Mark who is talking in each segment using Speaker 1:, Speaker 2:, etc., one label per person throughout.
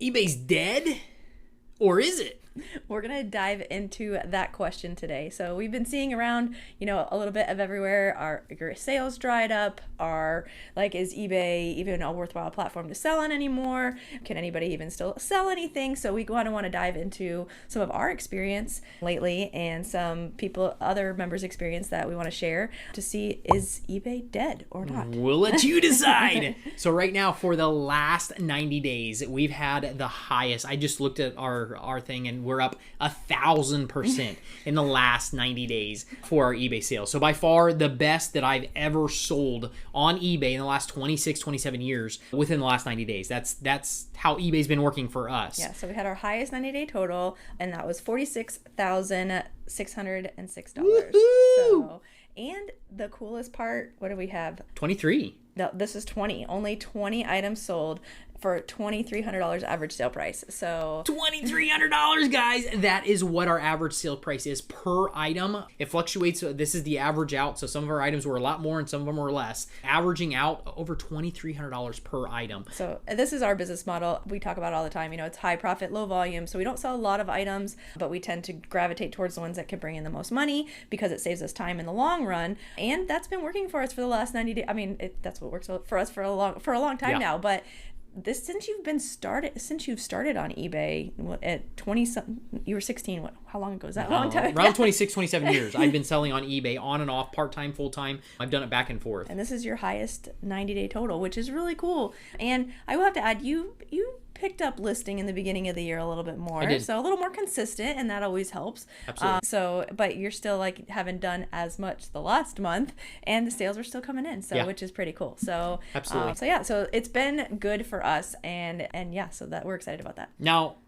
Speaker 1: eBay's dead? Or is it?
Speaker 2: We're going to dive into that question today. So we've been seeing around, a little bit of everywhere. Are your sales dried up? Is eBay even a worthwhile platform to sell on anymore? Can anybody even still sell anything? So we want to dive into some of our experience lately and some other members' experience that we want to share to see, is eBay dead or not?
Speaker 1: We'll let you decide. So right now, for the last 90 days, we've had the highest. I just looked at our thing, and we're up 1,000% in the last 90 days for our eBay sales. So by far the best that I've ever sold on eBay in the last 26, 27 years within the last 90 days. That's how eBay's been working for us.
Speaker 2: Yeah, so we had our highest 90-day total, and that was $46,606. So, and the coolest part, what do we have?
Speaker 1: 23.
Speaker 2: No, this is 20. Only 20 items sold for $2,300 average sale price. So
Speaker 1: $2,300, guys. That is what our average sale price is per item. It fluctuates. This is the average out. So some of our items were a lot more and some of them were less. Averaging out over $2,300 per item.
Speaker 2: So this is our business model. We talk about it all the time. It's high profit, low volume. So we don't sell a lot of items, but we tend to gravitate towards the ones that can bring in the most money because it saves us time in the long run. And that's been working for us for the last 90 days. I mean, that's what works for us for a long time now. But since you've started on eBay at 20 something, you were 16. How long ago is that? Long time.
Speaker 1: Around 26, 27 years. I've been selling on eBay on and off, part-time, full-time. I've done it back and forth.
Speaker 2: And this is your highest 90-day total, which is really cool. And I will have to add, you picked up listing in the beginning of the year a little bit more.
Speaker 1: I did.
Speaker 2: So a little more consistent, and that always helps.
Speaker 1: Absolutely.
Speaker 2: But you're still haven't done as much the last month, and the sales are still coming in. So which is pretty cool. So
Speaker 1: absolutely.
Speaker 2: So it's been good for us, and so that we're excited about that.
Speaker 1: Now,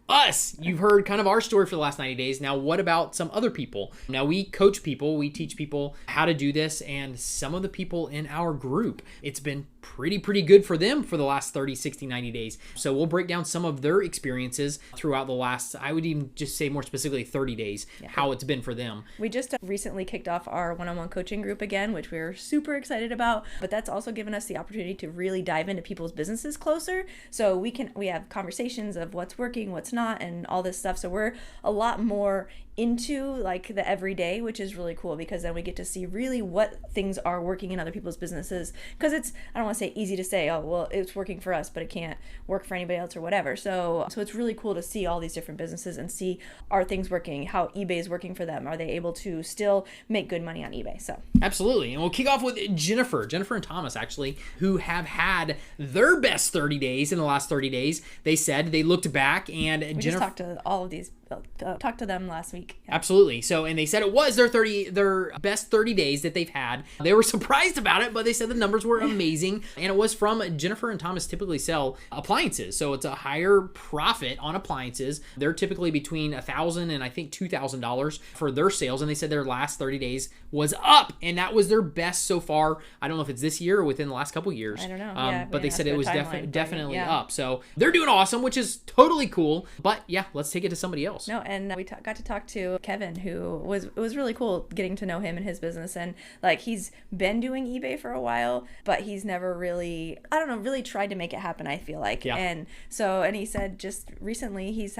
Speaker 1: you've heard kind of our story for the last 90 days. Now, what about some other people? Now, we coach people, we teach people how to do this, and some of the people in our group, it's been pretty good for them for the last 30, 60, 90 days. So we'll break down some of their experiences throughout the last, I would even just say more specifically 30 days, how it's been for them. We
Speaker 2: just recently kicked off our one-on-one coaching group again, which we're super excited about, but that's also given us the opportunity to really dive into people's businesses closer. So we have conversations of what's working, what's not, and all this stuff. So we're a lot more into the everyday, which is really cool because then we get to see really what things are working in other people's businesses, because I don't want to say easy to say, oh well, it's working for us but it can't work for anybody else or whatever. So it's really cool to see all these different businesses and see, are things working, how eBay is working for them, are they able to still make good money on eBay. So
Speaker 1: absolutely. And we'll kick off with Jennifer and Thomas, actually, who have had their best 30 days in the last 30 days. They said they looked back, and
Speaker 2: we just talked to all of these talked to them last week.
Speaker 1: Yeah. Absolutely. So, and they said it was their best 30 days that they've had. They were surprised about it, but they said the numbers were amazing. And it was from Jennifer and Thomas typically sell appliances. So it's a higher profit on appliances. They're typically between $1,000 and I think $2,000 for their sales. And they said their last 30 days was up, and that was their best so far. I don't know if it's this year or within the last couple of years.
Speaker 2: I don't know.
Speaker 1: But they said it was definitely up. So they're doing awesome, which is totally cool. But yeah, let's take it to somebody else.
Speaker 2: No, and we got to talk to Kevin, who it was really cool getting to know him and his business. And he's been doing eBay for a while, but he's never really tried to make it happen, I feel like.
Speaker 1: Yeah.
Speaker 2: And he said just recently he's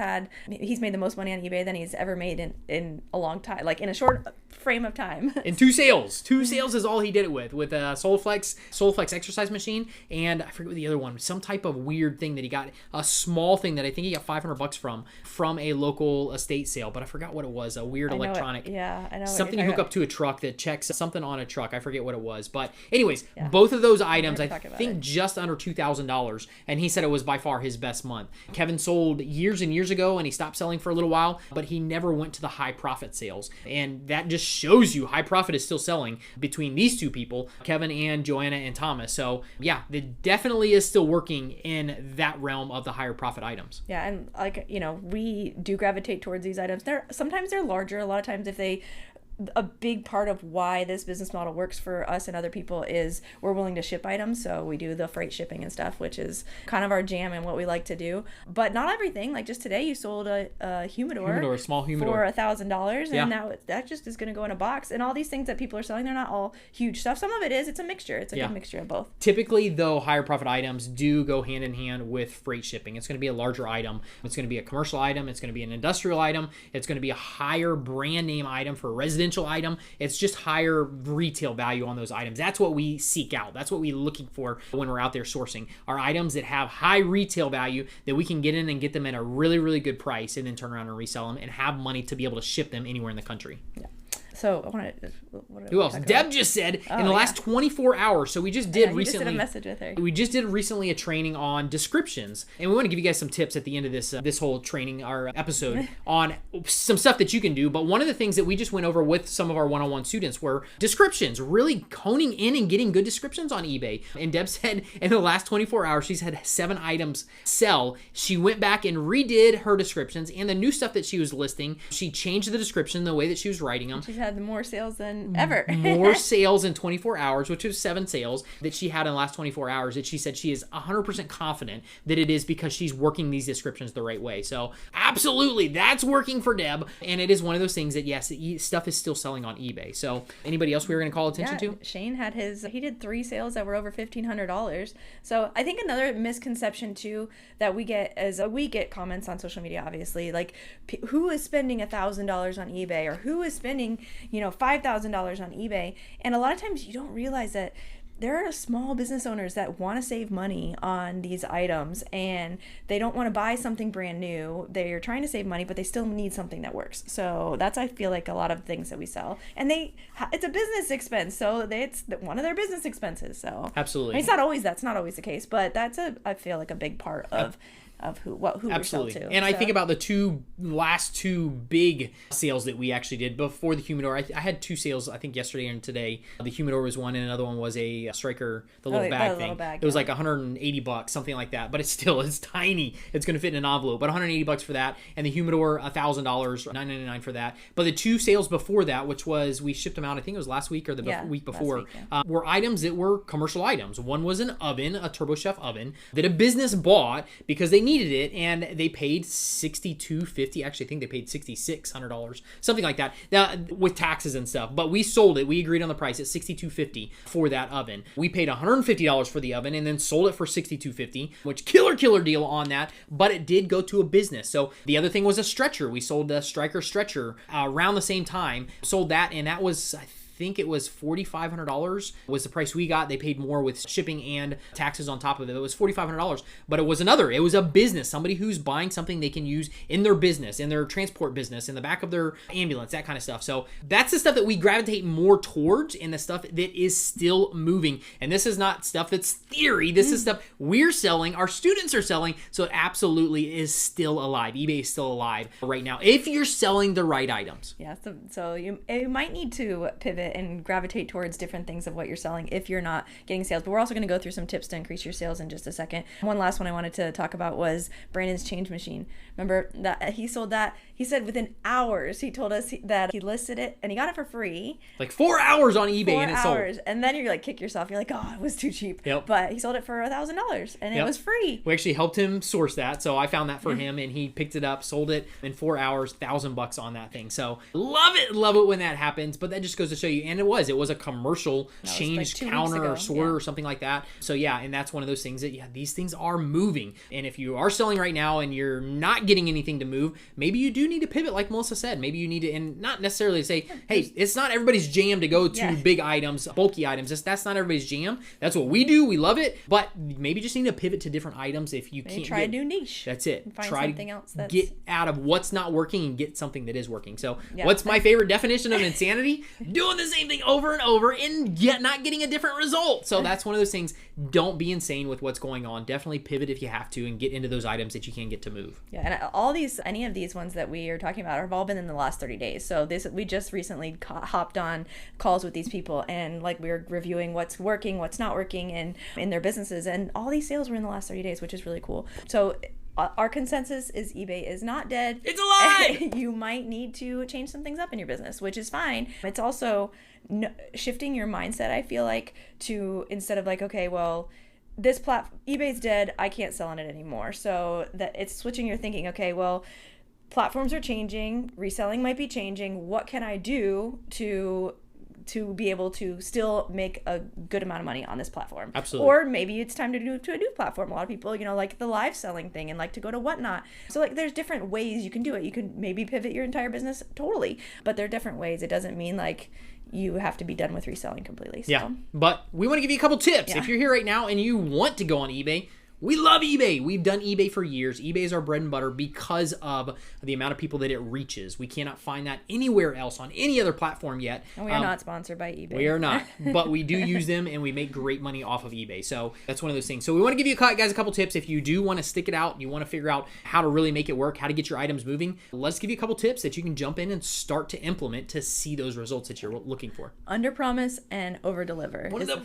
Speaker 2: made the most money on eBay than he's ever made in a long time, in a short frame of time.
Speaker 1: In 2 sales. 2 sales is all he did it with a Solflex exercise machine, and I forget what the other one, some type of weird thing that he got, a small thing that I think he got $500 from a local estate sale, but I forgot what it was, a weird electronic.
Speaker 2: I know.
Speaker 1: Something you hook up to a truck that checks something on a truck. I forget what it was. But anyways, both of those items, I think just under $2,000. And he said it was by far his best month. Kevin sold years and years ago, and he stopped selling for a little while, but he never went to the high profit sales. And that just shows you high profit is still selling between these two people, Kevin and Joanna and Thomas. So yeah, it definitely is still working in that realm of the higher profit items.
Speaker 2: Yeah, and we do gravitate towards these items. Sometimes they're larger. A lot of times if they a big part of why this business model works for us and other people is we're willing to ship items. So we do the freight shipping and stuff, which is kind of our jam and what we like to do. But not everything. Like just today, you sold a humidor,
Speaker 1: small humidor,
Speaker 2: for $1,000, and now that just is going to go in a box. And all these things that people are selling, they're not all huge stuff. Some of it is. It's a mixture. It's a good mixture of both.
Speaker 1: Typically, though, higher profit items do go hand in hand with freight shipping. It's going to be a larger item. It's going to be a commercial item. It's going to be an industrial item. It's going to be a higher brand name item for a residential item. It's just higher retail value on those items. That's what we seek out. That's what we're looking for when we're out there sourcing, are items that have high retail value that we can get in and get them at a really, really good price and then turn around and resell them and have money to be able to ship them anywhere in the country.
Speaker 2: Yeah. So I want to.
Speaker 1: Who else? Deb just said in the last 24 hours. So we just did recently.
Speaker 2: Just did a message with her.
Speaker 1: We just did recently a training on descriptions, and we want to give you guys some tips at the end of this whole training, our episode, on some stuff that you can do. But one of the things that we just went over with some of our one-on-one students were descriptions. Really honing in and getting good descriptions on eBay. And Deb said in the last 24 hours she's had 7 items sell. She went back and redid her descriptions and the new stuff that she was listing. She changed the description, the way that she was writing them.
Speaker 2: She's had more sales than ever.
Speaker 1: More sales in 24 hours, which was 7 sales that she had in the last 24 hours, that she said she is 100% confident that it is because she's working these descriptions the right way. So absolutely, that's working for Deb. And it is one of those things that, yes, stuff is still selling on eBay. So anybody else we were going to call attention to?
Speaker 2: Shane had he did 3 sales that were over $1,500. So I think another misconception too that we get is we get comments on social media, obviously, like who is spending $1,000 on eBay, or who is spending, $5,000 on eBay. And a lot of times you don't realize that there are small business owners that want to save money on these items, and they don't want to buy something brand new. They're trying to save money, but they still need something that works. So that's, I feel like, a lot of things that we sell, and it's a business expense, so it's one of their business expenses. So
Speaker 1: absolutely,
Speaker 2: that's not always the case, but that's I feel like a big part of who we sell to.
Speaker 1: And I think about the last two big sales that we actually did before the humidor. I had 2 sales, I think, yesterday and today. The humidor was one, and another one was a striker, the little bag thing. It was like $180, something like that. But it's tiny. It's going to fit in an envelope. But $180 for that, and the humidor $1,000, $999 for that. But the 2 sales before that, which was, we shipped them out, I think it was last week or the week before, were items that were commercial items. One was an oven, a Turbo Chef oven, that a business bought because they needed it, and they paid $62.50. Actually, I think they paid $6,600, something like that, with taxes and stuff. But we sold it. We agreed on the price at $62.50 for that oven. We paid $150 for the oven and then sold it for $62.50, which killer deal on that. But it did go to a business. So the other thing was a stretcher. We sold the Striker stretcher around the same time. Sold that, and that was, I think it was $4,500 was the price we got. They paid more with shipping and taxes on top of it. It was $4,500, but it was a business, somebody who's buying something they can use in their business, in their transport business, in the back of their ambulance, that kind of stuff. So that's the stuff that we gravitate more towards, and the stuff that is still moving. And this is not stuff that's theory. This is stuff we're selling, our students are selling. So it absolutely is still alive. eBay is still alive right now if you're selling the right items.
Speaker 2: Yeah, so you might need to pivot and gravitate towards different things of what you're selling if you're not getting sales. But we're also going to go through some tips to increase your sales in just a second. One last one I wanted to talk about was Brandon's change machine. Remember that he sold that? He said within hours, he told us that he listed it and he got it for free.
Speaker 1: Like 4 hours on eBay and it sold.
Speaker 2: And then you're like, kick yourself. You're like, oh, it was too cheap.
Speaker 1: Yep.
Speaker 2: But he sold it for $1,000 and it was free.
Speaker 1: We actually helped him source that. So I found that for him, and he picked it up, sold it in 4 hours, $1,000 on that thing. So love it when that happens. But that just goes to show you, and it was a commercial change counter or sorter or something like that. So and that's one of those things that these things are moving. And if you are selling right now and you're not getting anything to move, maybe you do need to pivot, like Melissa said. Maybe you need to, and not necessarily say, hey, it's not everybody's jam to go to big items, bulky items. That's not everybody's jam. That's what we do. We love it. But maybe just need to pivot to different items if you can't
Speaker 2: try a new niche.
Speaker 1: That's it.
Speaker 2: Find
Speaker 1: try
Speaker 2: something else that's...
Speaker 1: get out of what's not working and get something that is working. So what's my favorite definition of insanity? Doing the same thing over and over and yet not getting a different result. So that's one of those things. Don't be insane with what's going on. Definitely pivot if you have to and get into those items that you can get to move.
Speaker 2: Yeah, and any of these ones that we are talking about have all been in the last 30 days. So we just recently hopped on calls with these people, and like we were reviewing what's working, what's not working in their businesses, and all these sales were in the last 30 days, which is really cool. So our consensus is eBay is not dead.
Speaker 1: It's alive!
Speaker 2: You might need to change some things up in your business, which is fine. It's also shifting your mindset, I feel like, to instead of like, okay, well, this eBay's dead, I can't sell on it anymore. So that it's switching your thinking. Okay, well, platforms are changing, reselling might be changing. What can I do to be able to still make a good amount of money on this platform?
Speaker 1: Absolutely.
Speaker 2: Or maybe it's time to move to a new platform. A lot of people, like the live selling thing and like to go to Whatnot. So like there's different ways you can do it. You can maybe pivot your entire business totally, but there are different ways. It doesn't mean like you have to be done with reselling completely. So.
Speaker 1: Yeah, but we want to give you a couple tips. If you're here right now and you want to go on eBay, we love eBay. We've done eBay for years. eBay is our bread and butter because of the amount of people that it reaches. We cannot find that anywhere else on any other platform yet.
Speaker 2: And we are not sponsored by eBay.
Speaker 1: We are not, but we do use them and we make great money off of eBay. So that's one of those things. So we want to give you guys a couple tips. If you do want to stick it out, you want to figure out how to really make it work, how to get your items moving, let's give you a couple tips that you can jump in and start to implement to see those results that you're looking for.
Speaker 2: Under promise and over deliver.
Speaker 1: One of the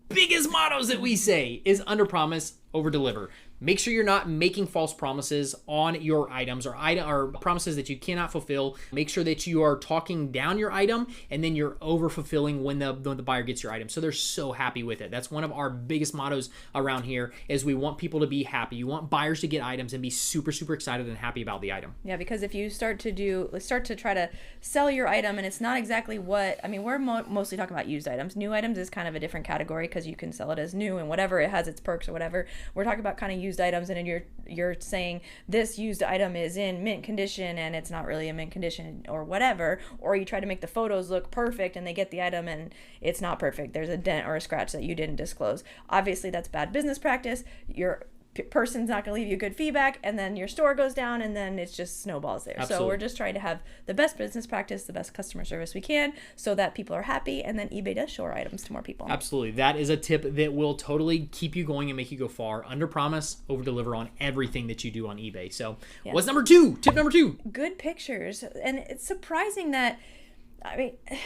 Speaker 1: biggest mottos that we say is under promise, over deliver. Make sure you're not making false promises on your items or promises that you cannot fulfill. Make sure that you are talking down your item and then you're over fulfilling when the buyer gets your item. So they're so happy with it. That's one of our biggest mottos around here is we want people to be happy. You want buyers to get items and be super, super excited and happy about the item.
Speaker 2: Yeah, because if you start to try to sell your item and it's not exactly we're mostly talking about used items. New items is kind of a different category because you can sell it as new and whatever, it has its perks or whatever. We're talking about kind of used items, and then you're saying this used item is in mint condition and it's not really a mint condition or whatever, or you try to make the photos look perfect and they get the item and it's not perfect. There's a dent or a scratch that you didn't disclose. Obviously that's bad business practice. Your person's not going to leave you good feedback, and then your store goes down, and then it's just snowballs there.
Speaker 1: Absolutely.
Speaker 2: So we're just trying to have the best business practice, the best customer service we can, so that people are happy, and then eBay does show our items to more people.
Speaker 1: Absolutely. That is a tip that will totally keep you going and make you go far. Under promise, over deliver on everything that you do on eBay. So what's number 2? Tip number 2.
Speaker 2: Good pictures. And it's surprising that,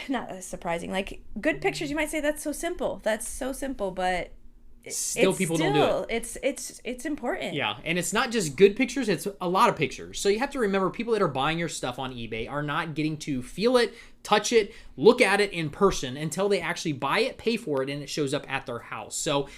Speaker 2: not surprising, like good pictures, you might say that's so simple, but people don't do it. It's important.
Speaker 1: Yeah, and it's not just good pictures, it's a lot of pictures. So you have to remember, people that are buying your stuff on eBay are not getting to feel it, touch it, look at it in person until they actually buy it, pay for it, and it shows up at their house. So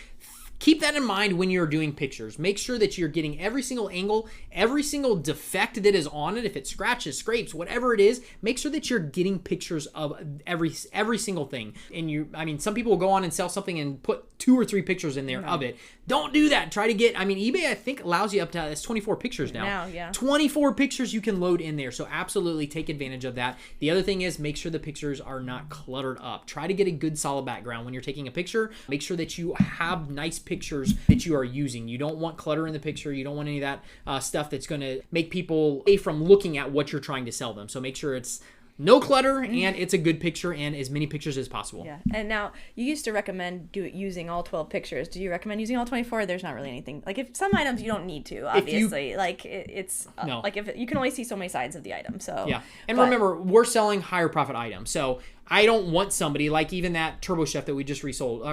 Speaker 1: keep that in mind when you're doing pictures. Make sure that you're getting every single angle, every single defect that is on it. If it scratches, scrapes, whatever it is, make sure that you're getting pictures of every single thing. And some people will go on and sell something and put 2 or 3 pictures in there of it. Don't do that. Try to get, eBay, I think, allows you up to, it's 24 pictures now. 24 pictures you can load in there. So absolutely take advantage of that. The other thing is, make sure the pictures are not cluttered up. Try to get a good solid background when you're taking a picture. Make sure that you have nice pictures that you are using. You don't want clutter in the picture. You don't want any of that stuff that's going to make people away from looking at what you're trying to sell them. So make sure it's no clutter and it's a good picture and as many pictures as possible.
Speaker 2: Yeah. And now you used to recommend using all 12 pictures. Do you recommend using all 24? There's not really anything. Like if some items you don't need to, obviously. If you can only see so many sides of the item. So
Speaker 1: yeah. And remember, we're selling higher profit items. So I don't want somebody like even that Turbo Chef that we just sold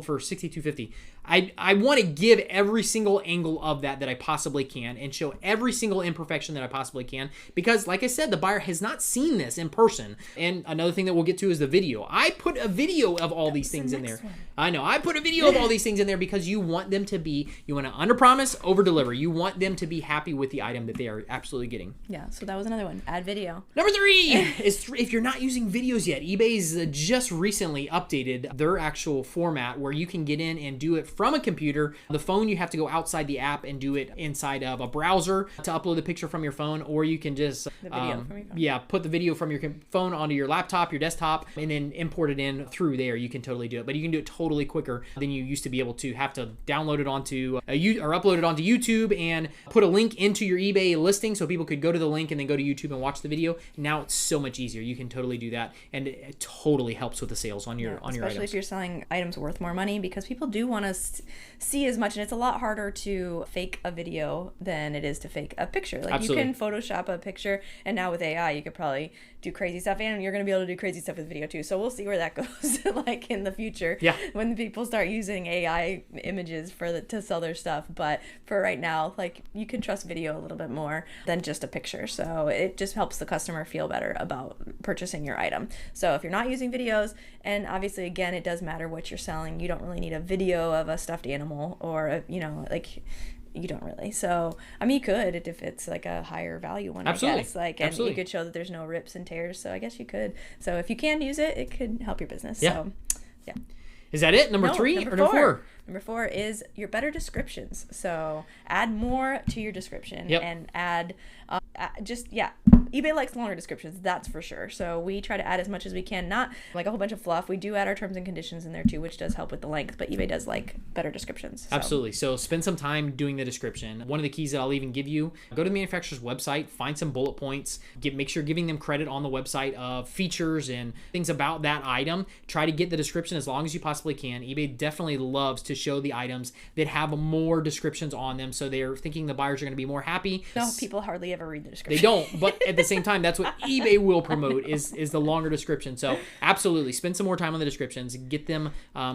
Speaker 1: for $62.50. I want to give every single angle of that I possibly can and show every single imperfection that I possibly can, because like I said, the buyer has not seen this in person. And another thing that we'll get to is the video. I put a video of all these things in there. I know. I put a video of all these things in there because you want them to you want to under promise, over deliver. You want them to be happy with the item that they are absolutely getting.
Speaker 2: Yeah. So that was another one. Add video.
Speaker 1: Number 3 is if you're not using videos yet, eBay's just recently updated their actual format where you can get in and do it from a computer. The phone, you have to go outside the app and do it inside of a browser to upload the picture from your phone, or you can just put the video from your phone onto your laptop, your desktop, and then import it in through there. You can totally do it, but you can do it totally quicker than you used to be able to have to download it onto or upload it onto YouTube and put a link into your eBay listing so people could go to the link and then go to YouTube and watch the video. Now it's so much easier. You can totally do that, and it totally helps with the sales on your items.
Speaker 2: Especially if you're selling items worth more money, because people do want to see as much, and it's a lot harder to fake a video than it is to fake a picture. Like
Speaker 1: Absolutely.
Speaker 2: You can Photoshop a picture, and now with AI you could probably do crazy stuff, and you're going to be able to do crazy stuff with video too. So we'll see where that goes like in the future, when people start using AI images to sell their stuff. But for right now, like, you can trust video a little bit more than just a picture. So it just helps the customer feel better about purchasing your item. So if you're not using videos, and obviously again, it does matter what you're selling. You don't really need a video of a stuffed animal or you don't really. So, I mean, you could if it's like a higher value one,
Speaker 1: Absolutely.
Speaker 2: I guess. Like, and you could show that there's no rips and tears. So I guess you could. So if you can use it, it could help your business.
Speaker 1: Yeah.
Speaker 2: So, yeah.
Speaker 1: Is that it? Number 3 or number 4?
Speaker 2: Number 4 is your better descriptions. So add more to your description and add eBay likes longer descriptions, that's for sure. So we try to add as much as we can, not like a whole bunch of fluff. We do add our terms and conditions in there too, which does help with the length, but eBay does like better descriptions. So.
Speaker 1: Absolutely. So spend some time doing the description. One of the keys that I'll even give you, go to the manufacturer's website, find some bullet points, make sure you're giving them credit on the website of features and things about that item. Try to get the description as long as you possibly can. eBay definitely loves to show the items that have more descriptions on them, so they're thinking the buyers are going to be more happy.
Speaker 2: No, people hardly ever read the description.
Speaker 1: They don't, but at the same time, that's what eBay will promote is the longer description. So absolutely, spend some more time on the descriptions, get them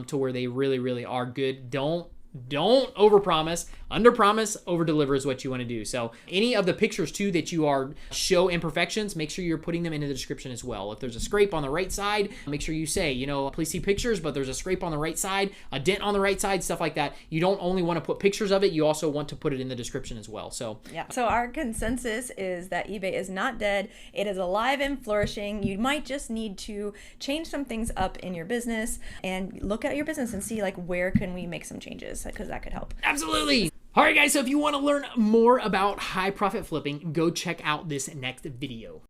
Speaker 1: to where they really, really are good. Don't overpromise. Underpromise, overdeliver is what you want to do. So any of the pictures too that you are show imperfections, make sure you're putting them into the description as well. If there's a scrape on the right side, make sure you say, please see pictures, but there's a scrape on the right side, a dent on the right side, stuff like that. You don't only want to put pictures of it, you also want to put it in the description as well. So
Speaker 2: So our consensus is that eBay is not dead. It is alive and flourishing. You might just need to change some things up in your business and look at your business and see like where can we make some changes, because that could help.
Speaker 1: Absolutely. All right, guys, so if you want to learn more about high profit flipping, go check out this next video.